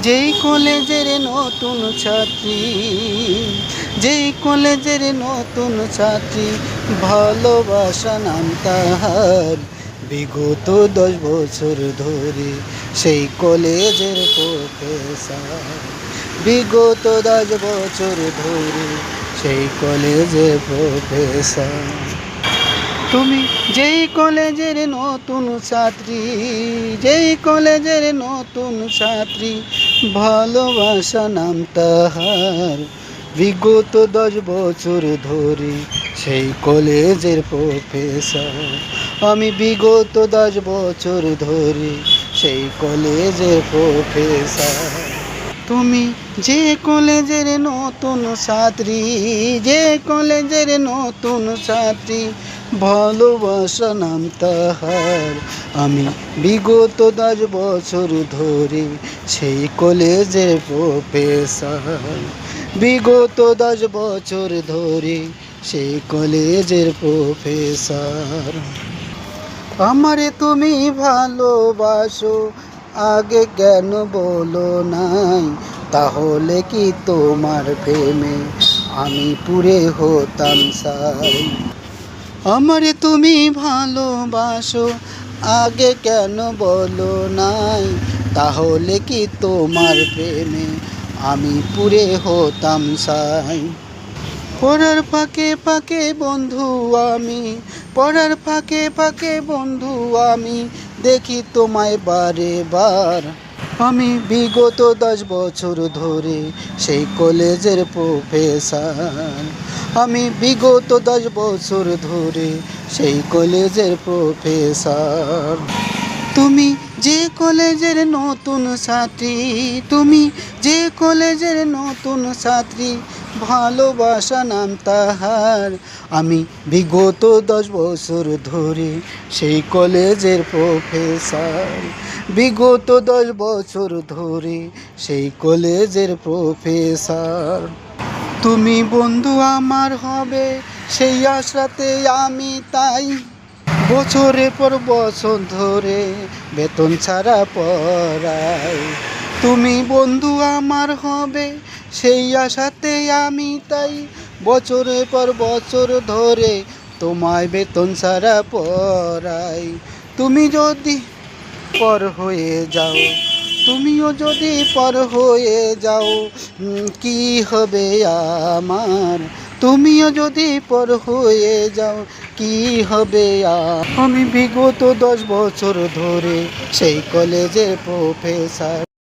যেই কলেজের নতুন ছাত্রী, যেই কলেজের নতুন ছাত্রী, ভালোবাসা নাম তাহার। বিগত 10 বছর ধরে সেই কলেজের প্রফেসর। বিগত 10 বছর ধরে সেই কলেজের প্রফেসর। তুমি যেই কলেজের নতুন ছাত্রী, যেই কলেজের নতুন ছাত্রী, ভালোবাসা নাম তাহার। বিগত 10 বছর ধরে সেই কলেজের প্রফেসর। আমি বিগত 10 বছর ধরে সেই কলেজের প্রফেসর। তুমি যে কলেজের নতুন ছাত্রী, যে কলেজের নতুন ছাত্রী, ভালোবাসা নাম তাহার। আমি বিগত 10 বছর ধরে সেই কলেজের প্রফেসর। বিগত 10 বছর ধরে সেই কলেজের প্রফেসর। আমারে তুমি ভালোবাসো, আগে কেন বলো নাই? তাহলে কি তোমার প্রেমে আমি পুরে হতাম সাই। আমারে তুমি ভালোবাসো, আগে কেন বলো নাই? তাহলে কি তোমার প্রেমে আমি পুরে হতাম সাই। পড়ার ফাঁকে ফাঁকে বন্ধু আমি, পড়ার ফাঁকে ফাঁকে বন্ধু আমি দেখি তোমায় বারে বার। আমি বিগত 10 বছর ধরে সেই কলেজের প্রফেসর। আমি বিগত 10 বছর ধরে সেই কলেজের প্রফেসর। তুমি যে কলেজের নতুন ছাত্রী, তুমি যে কলেজের নতুন ছাত্রী, ভালোবাসা নাম তাহার। আমি বিগত 10 বছর ধরে সেই কলেজের প্রফেসর। বিগত 10 বছর ধরে সেই কলেজের প্রফেসর। তুমি বন্ধু আমার হবে সেই আশাতে আমি তাই বছরের পর বছর ধরে বেতন ছাড়া পড়াই। তুমি বন্ধু আমার হবে সেই আশাতে আমি তাই বছরের পর বছর ধরে তোমায় বেতন ছাড়া পড়াই। তুমি যদি পর হয়ে যাও, তুমিও যদি পর হয়ে যাও, কি হবে আমার? তুমিও যদি পর হয়ে যাও, কি হবে? আমি বিগত 10 বছর ধরে সেই কলেজের প্রফেসর।